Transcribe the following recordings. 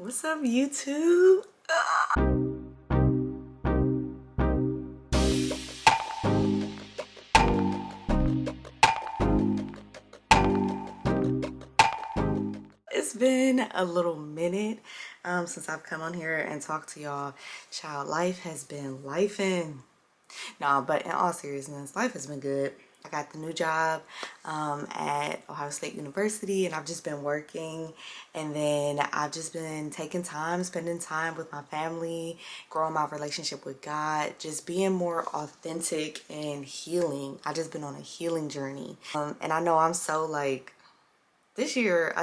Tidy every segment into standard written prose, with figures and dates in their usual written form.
What's up, YouTube? It's been a little minute since I've come on here and talked to y'all. Child, life has been lifing. Nah, but in all seriousness, life has been good. I got the new job at Ohio State University, and I've just been working, and then I've just been taking time, spending time with my family, growing my relationship with God, just being more authentic and healing. I just been on a healing journey. And I know I'm so like, this year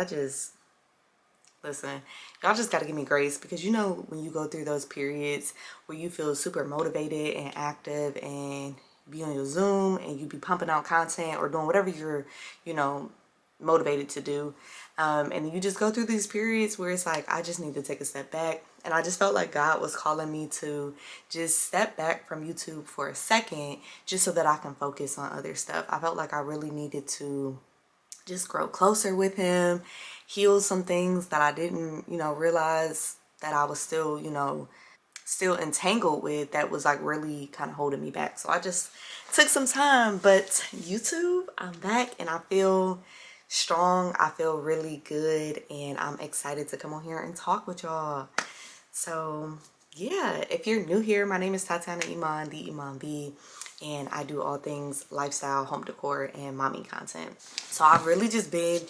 listen, y'all just got to give me grace, because you know when you go through those periods where you feel super motivated and active and be on your Zoom and you be pumping out content or doing whatever you're, motivated to do. And you just go through these periods where it's like, I just need to take a step back. And I just felt like God was calling me to just step back from YouTube for a second, just so that I can focus on other stuff. I felt like I really needed to just grow closer with him, heal some things that I didn't, realize that I was still, still entangled with, that was like really kind of holding me back. So I just took some time, but YouTube, I'm back and I feel strong. I feel really good, and I'm excited to come on here and talk with y'all. So yeah, if you're new here, my name is Tatiana Iman, the Iman B, and I do all things lifestyle, home decor, and mommy content. So I've really just been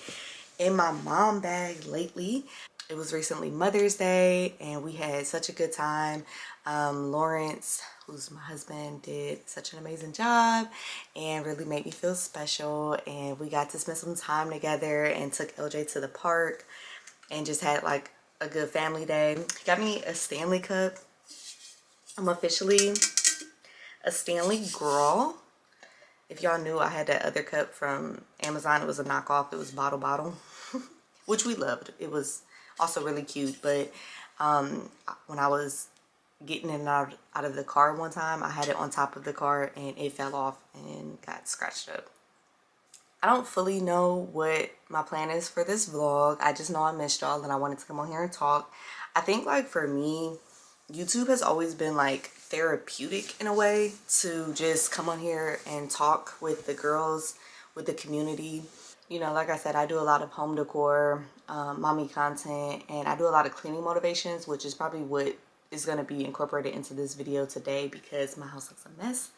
in my mom bag lately. It was recently Mother's Day, and we had such a good time. Lawrence, who's my husband, did such an amazing job and really made me feel special. And we got to spend some time together and took LJ to the park and just had like a good family day. He got me a Stanley Cup. I'm officially a Stanley girl. If y'all knew, I had that other cup from Amazon. It was a knockoff. It was bottle, which we loved. It was also really cute. But when I was getting in and out of the car one time, I had it on top of the car and it fell off and got scratched up. I don't fully know what my plan is for this vlog. I just know I missed y'all and I wanted to come on here and talk. I think like for me, YouTube has always been like therapeutic in a way, to just come on here and talk with the girls, with the community. Like I said, I do a lot of home decor, mommy content, and I do a lot of cleaning motivations, which is probably what is going to be incorporated into this video today because my house looks a mess.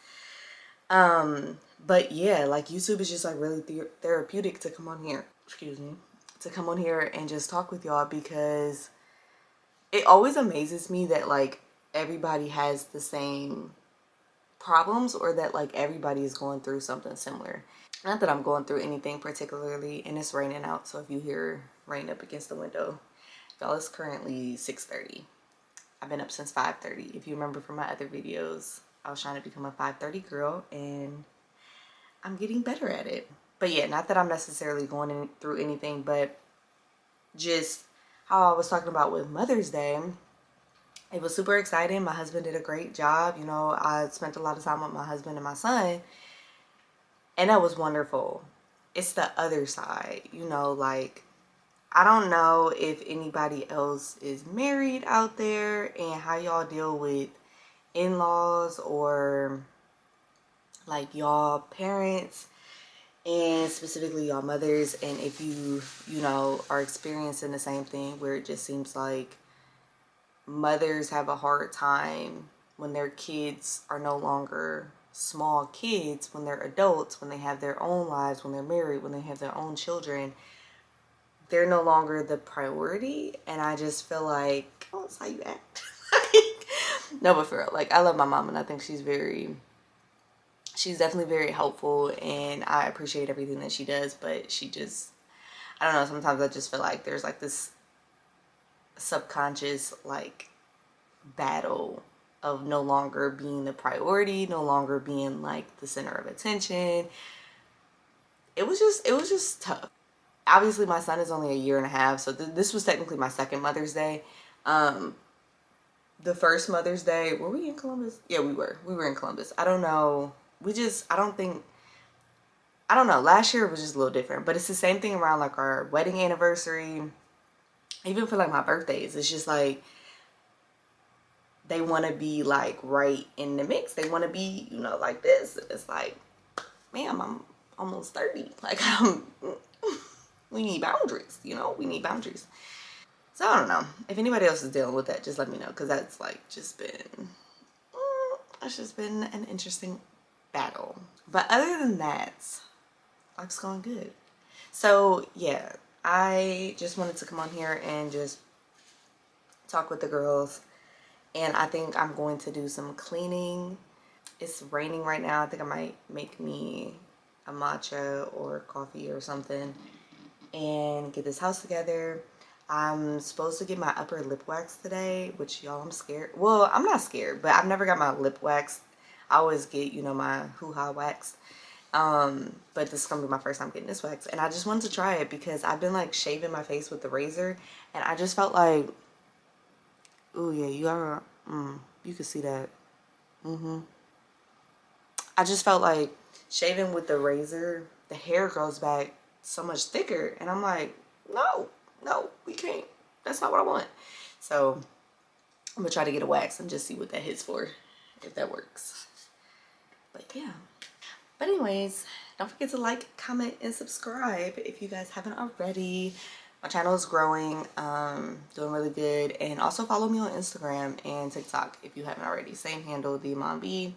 But yeah, like YouTube is just like really therapeutic to come on here, to come on here and just talk with y'all, because it always amazes me that like everybody has the same problems, or that like everybody is going through something similar. Not that I'm going through anything particularly, and it's raining out, so if you hear rain up against the window, y'all, it's currently 6:30. I've been up since 5:30. If you remember from my other videos, I was trying to become a 5:30 girl, and I'm getting better at it. But yeah, not that I'm necessarily going through anything, but just how I was talking about with Mother's Day. It was super exciting. My husband did a great job. I spent a lot of time with my husband and my son, and that was wonderful. It's the other side, like, I don't know if anybody else is married out there and how y'all deal with in-laws or like y'all parents, and specifically y'all mothers, and if you are experiencing the same thing where it just seems like mothers have a hard time when their kids are no longer small kids, when they're adults, when they have their own lives, when they're married, when they have their own children. They're no longer the priority, and I just feel like, oh, that's how you act. No, but for real, like, I love my mom, and I think she's definitely very helpful, and I appreciate everything that she does, but she just, I don't know, sometimes I just feel like there's like this subconscious like battle of no longer being the priority, no longer being like the center of attention. It was just tough. Obviously my son is only a year and a half, so this was technically my second Mother's Day. The first Mother's Day, were we in Columbus? Yeah, we were in Columbus. I don't know, I don't know, last year it was just a little different, but it's the same thing around like our wedding anniversary, even for like my birthdays, it's just like they want to be like right in the mix. They want to be, you know, like this. It's like, ma'am, I'm almost 30. Like, we need boundaries, you know, we need boundaries. So I don't know. If anybody else is dealing with that, just let me know, because that's like just been, it's just been an interesting battle. But other than that, life's going good. So yeah, I just wanted to come on here and just talk with the girls. And I think I'm going to do some cleaning. It's raining right now. I think I might make me a matcha or coffee or something and get this house together. I'm supposed to get my upper lip wax today, which y'all, I'm scared. Well, I'm not scared, but I've never got my lip waxed. I always get, you know, my hoo-ha waxed. But this is gonna be my first time getting this wax, and I just wanted to try it because I've been like shaving my face with the razor, and I just felt like, oh yeah, you gotta, you can see that. I just felt like shaving with the razor, the hair grows back so much thicker, and I'm like, no, we can't. That's not what I want. So I'm gonna try to get a wax and just see what that hits for, if that works. But yeah. But anyways, don't forget to like, comment, and subscribe if you guys haven't already. My channel is growing, doing really good. And also follow me on Instagram and TikTok if you haven't already. Same handle, the Mom B.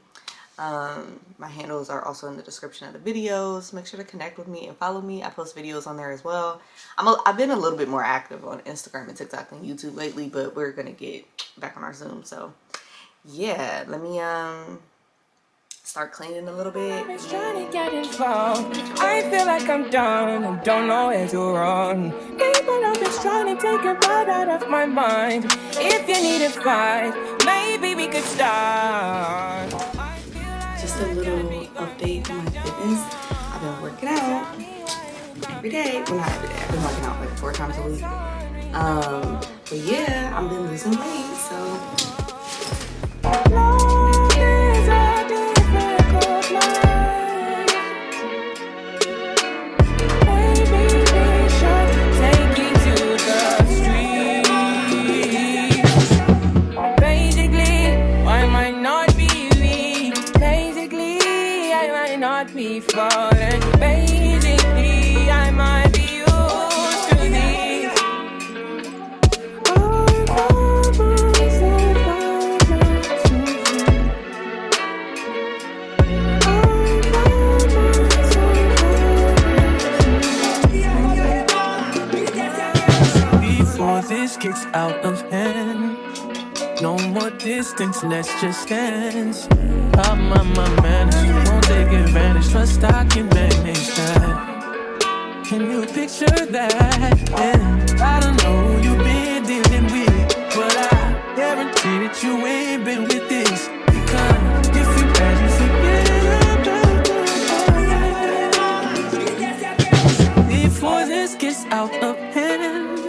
My handles are also in the description of the videos. Make sure to connect with me and follow me. I post videos on there as well. I've been a little bit more active on Instagram and TikTok and YouTube lately, but we're gonna get back on our Zoom. So yeah, let me start cleaning a little bit. I'm trying to get involved. I feel like I'm done and don't know where to run. People I'm just trying to take a ride out of my mind. If you need a fight, maybe we could start. Just a little update on my fitness. I've been working out every day. Well, not every day. I've been working out like 4 times a week. But yeah, I've been losing weight, so. Be falling. Basically, I might be used to this. Before this gets out of hand, no more distance, let's just dance. My manners, won't take advantage. Trust I can manage that. Can you picture that? Yeah, I don't know who you've been dealing with, but I guarantee that you ain't been with this. Because if you bad, you forget. Before this gets out of hand,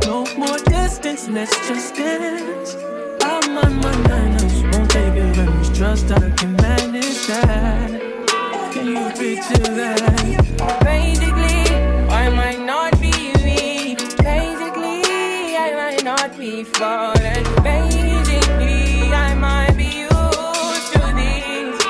no more distance, let's just dance. I'm on my manners, won't take advantage. Trust I can manage that. Can you picture that? Basically, I might not be weak. Basically, I might not be falling. Basically, I might be used to this.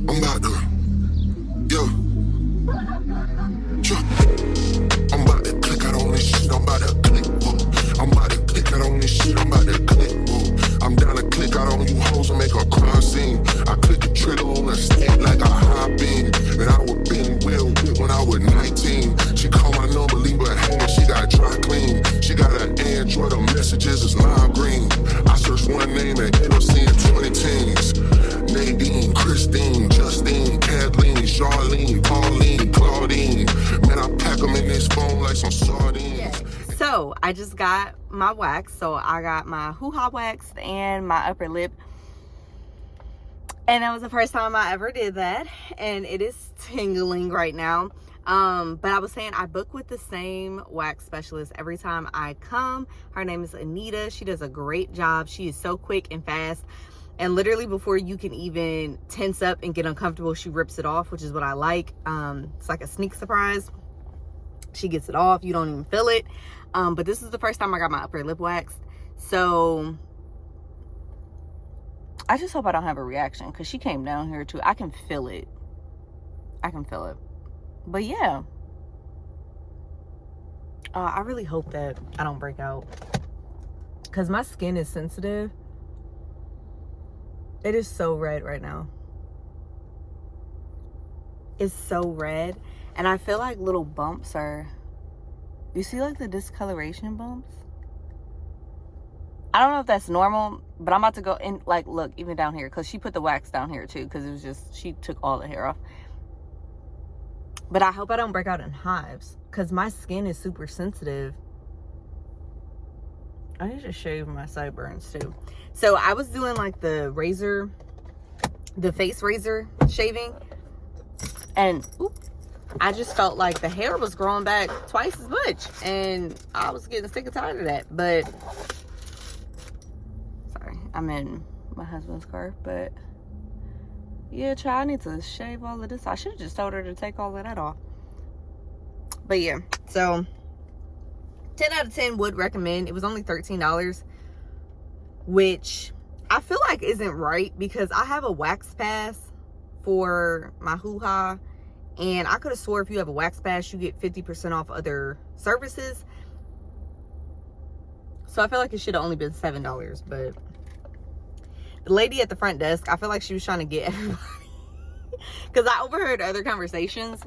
I'm about to, yo, I'm about to click out on this shit, I'm about to click, I'm about to click out on this shit, I'm about to click, I'm down to click out on you hoes and make a crime scene. I click the trigger on a stick like a high beam, and I was been well when I was 19. She called my number, leave her hanging, she got dry clean. She got an Android, her messages is lime green. I searched one name and end up seeing 20 teens. Nadine, Christine, Justine, Kathleen, Charlene, Pauline, Claudine. Man, I pack them in this phone like some sardines. So I just got my wax. So I got my hoo-ha wax and my upper lip. And that was the first time I ever did that, and it is tingling right now. But I was saying I book with the same wax specialist every time I come. Her name is Anita. She does a great job. She is so quick and fast, and literally before you can even tense up and get uncomfortable, she rips it off, which is what I like. It's like a sneak surprise. She gets it off, you don't even feel it. But this is the first time I got my upper lip waxed, so I just hope I don't have a reaction, because she came down here too. I can feel it. I can feel it. But yeah, I really hope that I don't break out, because my skin is sensitive. It is so red right now. It's so red, and I feel like little bumps are, you see like the discoloration bumps? I don't know if that's normal, but I'm about to go in, like, look, even down here, because she put the wax down here too, because it was just, she took all the hair off. But I hope I don't break out in hives, because my skin is super sensitive. I need to shave my sideburns too. So I was doing like the razor, the face razor shaving, and I just felt like the hair was growing back twice as much, and I was getting sick and tired of that. But sorry, I'm in my husband's car, but yeah, child, I need to shave all of this. I should have just told her to take all of that off. But yeah, so 10 out of 10 would recommend. It was only $13, which I feel like isn't right, because I have a wax pass for my hoo-ha, and I could have swore if you have a wax pass, you get 50% off other services. So I feel like it should have only been $7, but the lady at the front desk, I feel like she was trying to get everybody, because I overheard other conversations,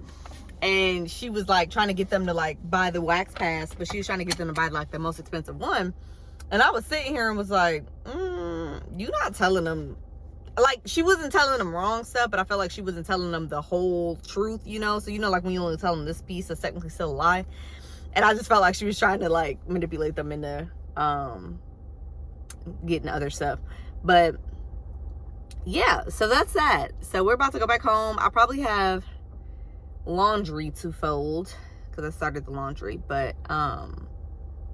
and she was like trying to get them to like buy the wax pass, but she was trying to get them to buy like the most expensive one. And I was sitting here and was like, you not telling them, like, she wasn't telling them wrong stuff, but I felt like she wasn't telling them the whole truth, you know? So, you know, like when you only tell them this piece, that's technically still a lie. And I just felt like she was trying to like manipulate them into getting other stuff. But yeah, so that's that. So we're about to go back home. I probably have laundry to fold, because I started the laundry. But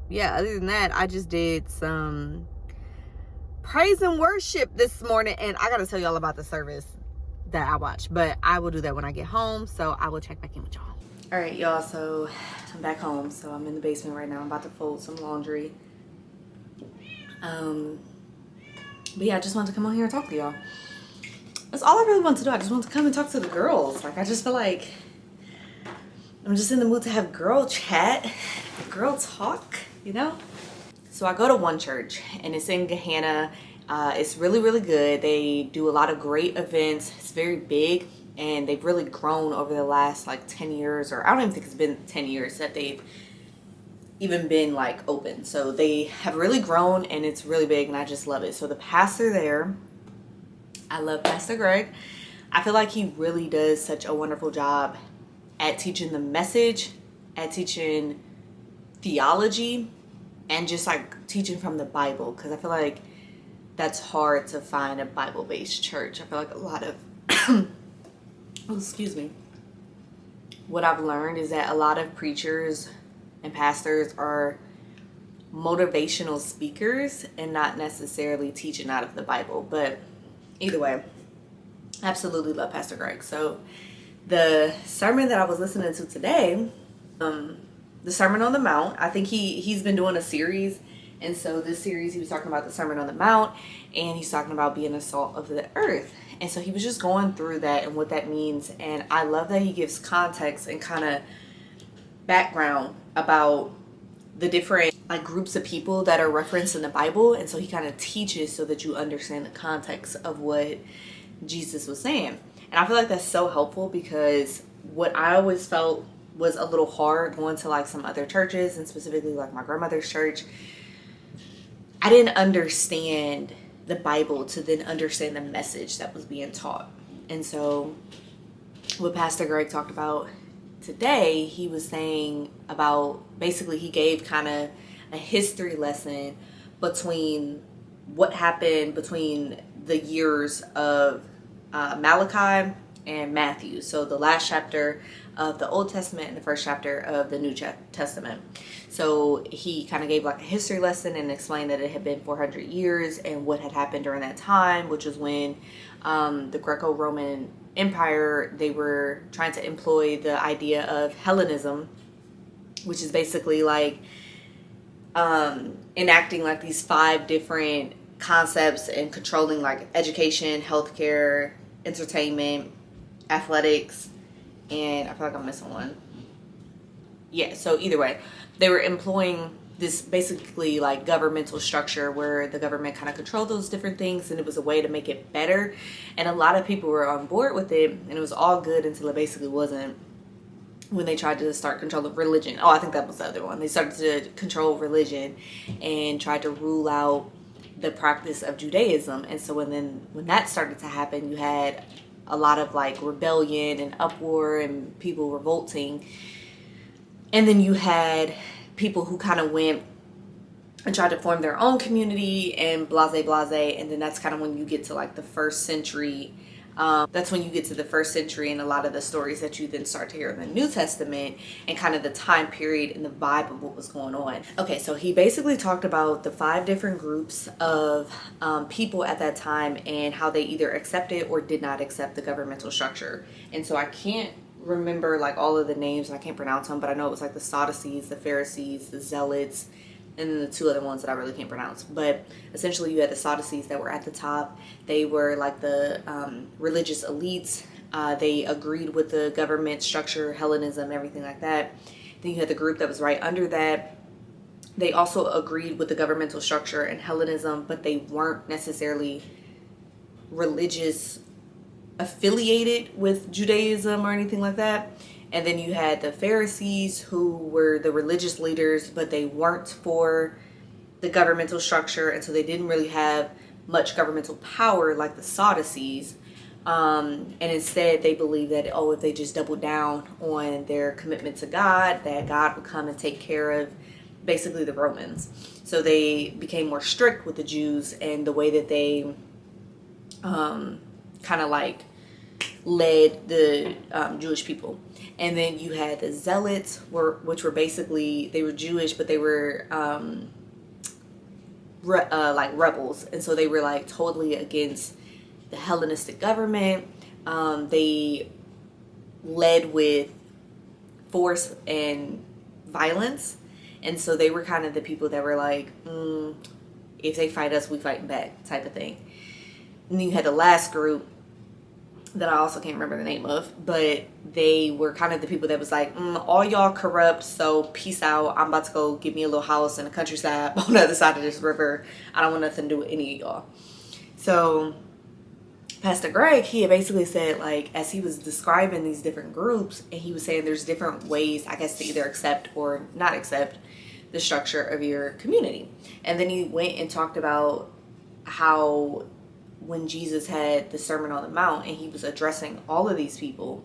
yeah, other than that, I just did some praise and worship this morning, and I gotta tell y'all about the service that I watched, but I will do that when I get home, so I will check back in with y'all. All right, y'all, so I'm back home. So I'm in the basement right now. I'm about to fold some laundry. But yeah, I just wanted to come on here and talk to y'all. That's all I really want to do. I just want to come and talk to the girls. Like, I just feel like I'm just in the mood to have girl chat, girl talk, you know? So I go to one church, and it's in Gahanna. It's really, really good. They do a lot of great events. It's very big, and they've really grown over the last like 10 years, or I don't even think it's been 10 years that they've even been like open. So they have really grown, and it's really big, and I just love it. So the pastor there, I love Pastor Greg. I feel like he really does such a wonderful job at teaching the message, at teaching theology, and just like teaching from the Bible, because I feel like that's hard to find a Bible-based church. I feel like a lot of oh, excuse me, what I've learned is that a lot of preachers and pastors are motivational speakers and not necessarily teaching out of the Bible. But either way, absolutely love Pastor Greg. So the sermon that I was listening to today, the Sermon on the Mount, I think he's been doing a series, and so this series he was talking about the Sermon on the Mount, and he's talking about being the salt of the earth. And so he was just going through that and what that means, and I love that he gives context and kind of background about the different like groups of people that are referenced in the Bible, and so he kind of teaches so that you understand the context of what Jesus was saying. And I feel like that's so helpful, because what I always felt was a little hard going to like some other churches, and specifically like my grandmother's church, I didn't understand the Bible to then understand the message that was being taught. And so what Pastor Greg talked about today, he was saying about, basically he gave kind of a history lesson between what happened between the years of Malachi and Matthew. So the last chapter of the Old Testament and the first chapter of the New Testament. So he kind of gave like a history lesson and explained that it had been 400 years and what had happened during that time, which was when the Greco-Roman Empire, they were trying to employ the idea of Hellenism, which is basically like enacting like these 5 different concepts and controlling like education, healthcare, entertainment, athletics, and I feel like I'm missing one. Yeah, so either way, they were employing this basically like governmental structure where the government kind of controlled those different things, and it was a way to make it better. And a lot of people were on board with it, and it was all good until it basically wasn't, when they tried to start controlling religion. Oh, I think that was the other one. They started to control religion and tried to rule out the practice of Judaism. And so when that started to happen, you had a lot of like rebellion and uproar and people revolting. And then you had people who kind of went and tried to form their own community and blase. And then that's kind of when you get to like the first century. That's when you get to the first century and a lot of the stories that you then start to hear in the New Testament and kind of the time period and the vibe of what was going on. Okay, so he basically talked about the 5 different groups of people at that time and how they either accepted or did not accept the governmental structure. And so I can't remember like all of the names and I can't pronounce them, but I know it was like the Sadducees, the Pharisees, the Zealots, and then the 2 other ones that I really can't pronounce. But essentially you had the Sadducees that were at the top. They were like the religious elites. They agreed with the government structure, Hellenism, everything like that. Then you had the group that was right under that. They also agreed with the governmental structure and Hellenism, but they weren't necessarily religious affiliated with Judaism or anything like that. And then you had the Pharisees, who were the religious leaders, but they weren't for the governmental structure, and so they didn't really have much governmental power like the Sadducees. And instead, they believed that, if they just doubled down on their commitment to God, that God would come and take care of basically the Romans. So they became more strict with the Jews and the way that they kind of like led the Jewish people. And then you had the Zealots, which were basically, they were Jewish, but they were like rebels. And so they were like totally against the Hellenistic government. They led with force and violence. And so they were kind of the people that were like, if they fight us, we fight back type of thing. And then you had the last group that I also can't remember the name of, but they were kind of the people that was like, all y'all corrupt, so peace out. I'm about to go get me a little house in the countryside on the other side of this river. I don't want nothing to do with any of y'all. So Pastor Greg, he had basically said, like, as he was describing these different groups, and he was saying there's different ways, I guess, to either accept or not accept the structure of your community. And then he went and talked about how when Jesus had the Sermon on the Mount and he was addressing all of these people,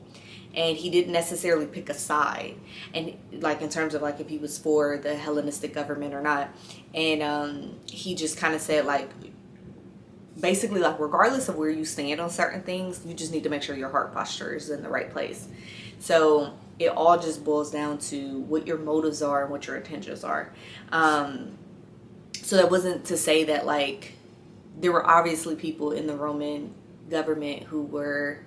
and he didn't necessarily pick a side, and like in terms of like if he was for the Hellenistic government or not. And he just kind of said, like, basically, like, regardless of where you stand on certain things, you just need to make sure your heart posture is in the right place. So it all just boils down to what your motives are and what your intentions are. So that wasn't to say that, like, there were obviously people in the Roman government who were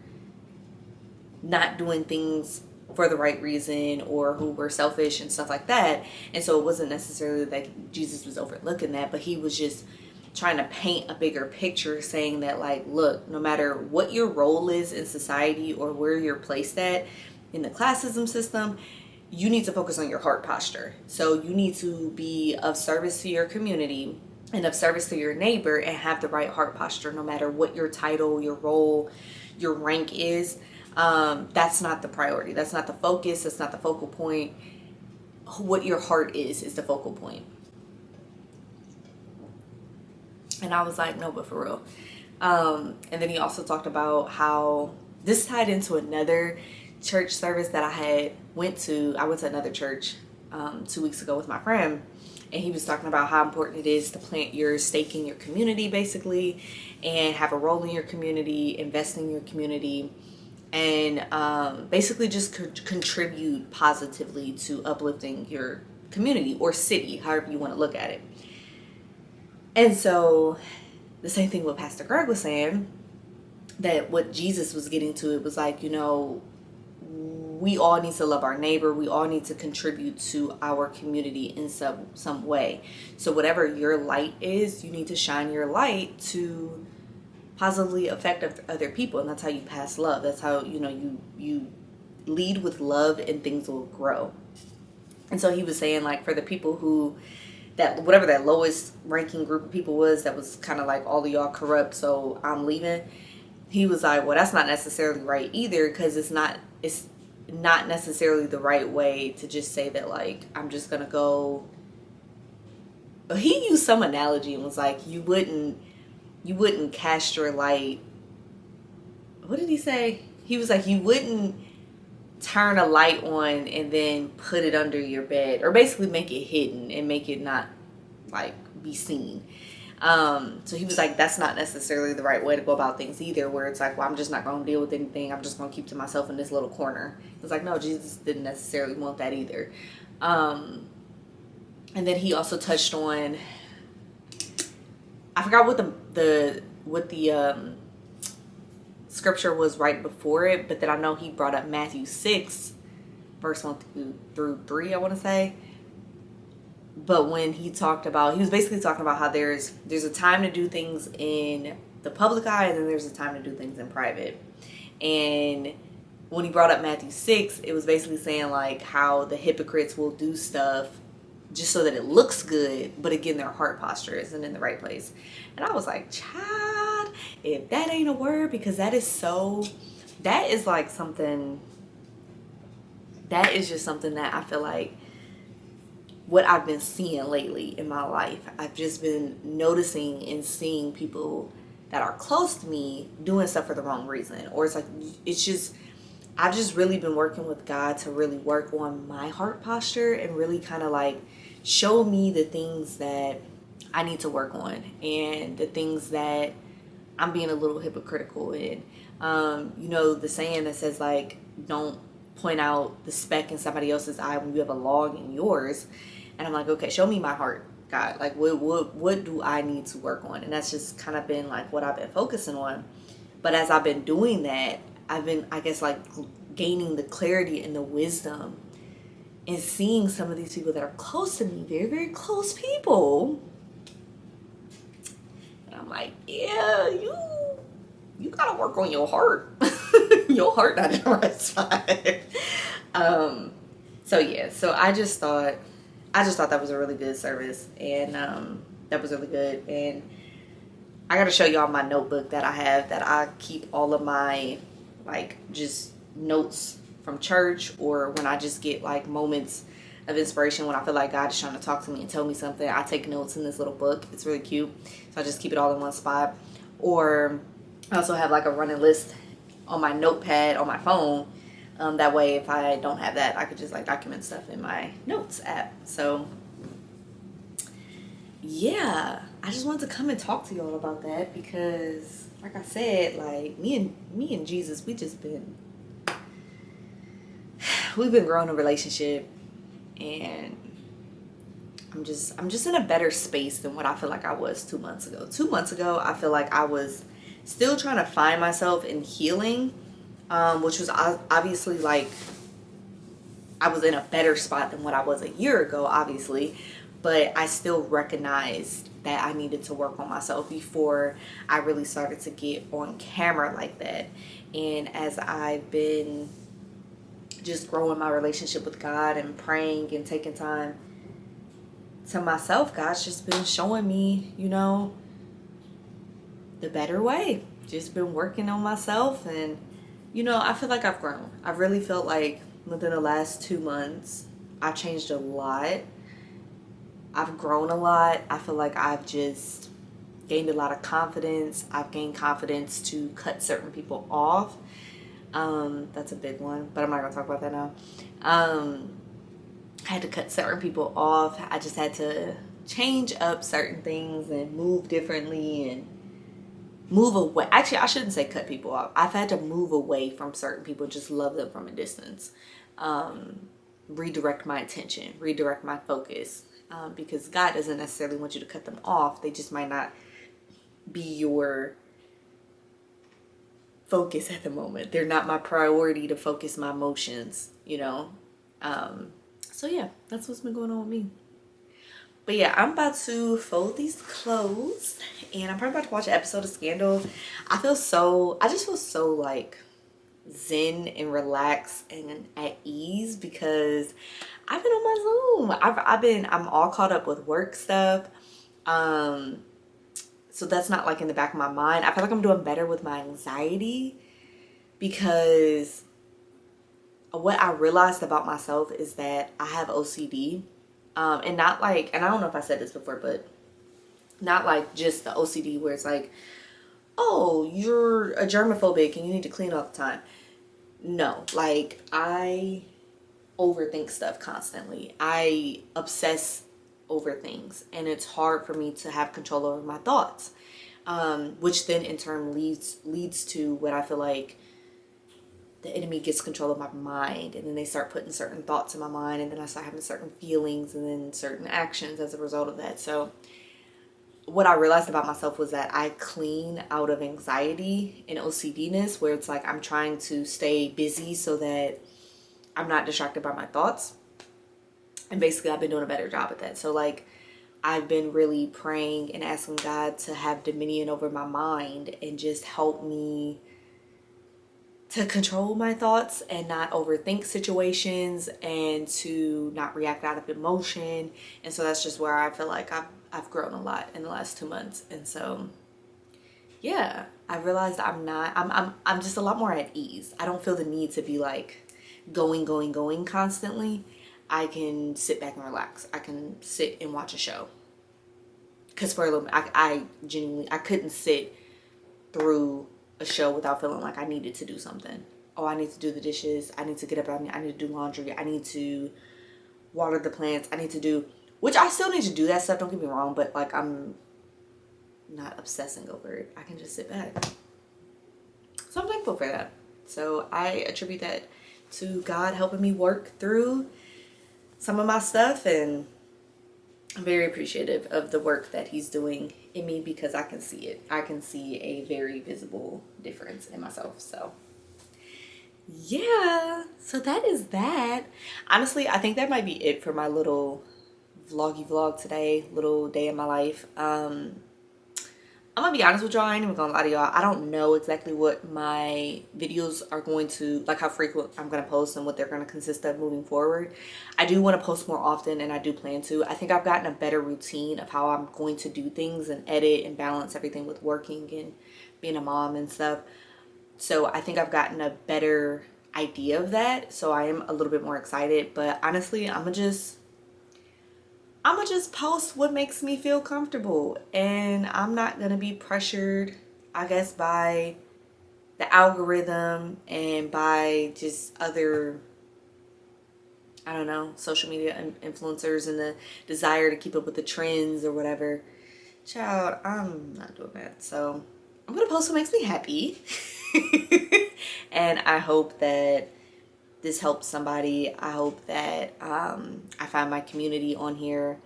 not doing things for the right reason or who were selfish and stuff like that. And so it wasn't necessarily that Jesus was overlooking that, but he was just trying to paint a bigger picture, saying that, like, look, no matter what your role is in society or where you're placed at in the classism system, you need to focus on your heart posture. So you need to be of service to your community and of service to your neighbor and have the right heart posture, no matter what your title, your role, your rank is. That's not the priority. That's not the focus. That's not the focal point. What your heart is the focal point. And I was like, no, but for real. And then he also talked about how this tied into another church service that I had went to. I went to another church 2 weeks ago with my friend, and he was talking about how important it is to plant your stake in your community, basically, and have a role in your community, invest in your community, and basically just contribute positively to uplifting your community or city, however you want to look at it. And so the same thing what Pastor Greg was saying, that what Jesus was getting to, it was like, we all need to love our neighbor. We all need to contribute to our community in some way. So whatever your light is, you need to shine your light to positively affect other people. And that's how you pass love. That's how, you lead with love and things will grow. And so he was saying, like, for the people who, that whatever that lowest ranking group of people was, that was kind of like, all of y'all corrupt, so I'm leaving. He was like, well, that's not necessarily right either, because it's not necessarily the right way to just say that, like, I'm just gonna go. He used some analogy and was like, you wouldn't cast your light. What did he say? He was like, you wouldn't turn a light on and then put it under your bed, or basically make it hidden and make it not, like, be seen. So he was like, that's not necessarily the right way to go about things either, where it's like, well, I'm just not going to deal with anything. I'm just going to keep to myself in this little corner. He was like, no, Jesus didn't necessarily want that either. And then he also touched on, I forgot what the scripture was right before it, but then I know he brought up Matthew 6, verse 1 through 3, I want to say. But when he was basically talking about how there's a time to do things in the public eye, and then there's a time to do things in private. And when he brought up Matthew 6, it was basically saying, like, how the hypocrites will do stuff just so that it looks good, but again, their heart posture isn't in the right place. And I was like, child, if that ain't a word, because that is like something, that is just something that I feel like what I've been seeing lately in my life. I've just been noticing and seeing people that are close to me doing stuff for the wrong reason. Or it's like, I've just really been working with God to really work on my heart posture and really kind of like show me the things that I need to work on and the things that I'm being a little hypocritical in. The saying that says, like, don't point out the speck in somebody else's eye when you have a log in yours. And I'm like, okay, show me my heart, God. Like, what do I need to work on? And that's just kind of been like what I've been focusing on. But as I've been doing that, I've been, I guess, like, gaining the clarity and the wisdom and seeing some of these people that are close to me, very, very close people. And I'm like, yeah, you gotta work on your heart. Your heart not in the right spot. So I just thought that was a really good service, and that was really good. And I gotta show y'all my notebook that I have, that I keep all of my, like, just notes from church, or when I just get, like, moments of inspiration, when I feel like God is trying to talk to me and tell me something. I take notes in this little book. It's really cute. So I just keep it all in one spot. Or I also have, like, a running list on my notepad on my phone. That way, if I don't have that, I could just, like, document stuff in my notes app. So yeah, I just wanted to come and talk to y'all about that, because, like I said, like, me and Jesus, we've been growing a relationship, and I'm just in a better space than what I feel like I was 2 months ago. 2 months ago, I feel like I was still trying to find myself in healing, which was obviously, like, I was in a better spot than what I was a year ago, obviously, but I still recognized that I needed to work on myself before I really started to get on camera like that. And as I've been just growing my relationship with God and praying and taking time to myself, God's just been showing me, the better way. Just been working on myself, and I feel like I've grown. I really felt like within the last 2 months, I've changed a lot. I've grown a lot. I feel like I've just gained a lot of confidence. I've gained confidence to cut certain people off. That's a big one, but I'm not gonna talk about that now. I had to cut certain people off. I just had to change up certain things and move differently and move away. Actually, I shouldn't say cut people off. I've had to move away from certain people, just love them from a distance. Redirect my attention, redirect my focus. Because God doesn't necessarily want you to cut them off. They just might not be your focus at the moment. They're not my priority to focus my emotions, you know? So yeah, that's what's been going on with me. But yeah, I'm about to fold these clothes and I'm probably about to watch an episode of Scandal. I just feel so like zen and relaxed and at ease because I've been on my Zoom. I'm all caught up with work stuff. So that's not like in the back of my mind. I feel like I'm doing better with my anxiety because what I realized about myself is that I have OCD. And not like, and I don't know if I said this before, but not like just the OCD where it's like, oh, you're a germophobic and you need to clean all the time. No, like I overthink stuff constantly. I obsess over things and it's hard for me to have control over my thoughts, which then in turn leads to what I feel like the enemy gets control of my mind, and then they start putting certain thoughts in my mind, and then I start having certain feelings and then certain actions as a result of that. So what I realized about myself was that I clean out of anxiety and OCDness, where it's like I'm trying to stay busy so that I'm not distracted by my thoughts. And basically I've been doing a better job at that. So like I've been really praying and asking God to have dominion over my mind and just help me to control my thoughts and not overthink situations and to not react out of emotion. And so that's just where I feel like I've grown a lot in the last 2 months. And so yeah, I realized I'm just a lot more at ease. I don't feel the need to be like going constantly. I can sit back and relax. I can sit and watch a show. Because for a little bit, I genuinely, I couldn't sit through a show without feeling like I needed to do something. Oh, I need to do the dishes. I need to get up. I need to do laundry. I need to water the plants. I need to do, which I still need to do that stuff. Don't get me wrong, but like I'm not obsessing over it. I can just sit back. So I'm thankful for that. So I attribute that to God helping me work through some of my stuff, and I'm very appreciative of the work that he's doing in me because I can see it. I can see a very visible difference in myself. So yeah, so that is that. Honestly, I think that might be it for my little vloggy vlog today, little day in my life. I'm gonna be honest with y'all, I ain't even gonna lie to y'all. I don't know exactly what my videos are going to, like how frequent I'm gonna post and what they're gonna consist of moving forward. I do want to post more often and I do plan to. I think I've gotten a better routine of how I'm going to do things and edit and balance everything with working and being a mom and stuff. So I think I've gotten a better idea of that. So I am a little bit more excited, but honestly, I'm gonna just post what makes me feel comfortable, and I'm not gonna be pressured, I guess, by the algorithm and by just other, I don't know, social media influencers and the desire to keep up with the trends or whatever. Child, I'm not doing that. So I'm gonna post what makes me happy. And I hope that this helps somebody. I hope that I find my community on here,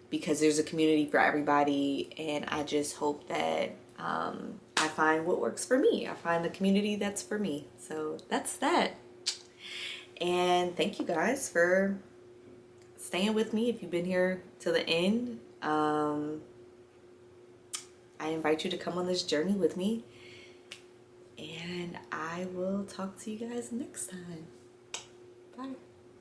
because there's a community for everybody, and I just hope that I find what works for me. I find the community that's for me. So that's that. And thank you guys for staying with me. If you've been here to the end, I invite you to come on this journey with me, and I will talk to you guys next time. Bye.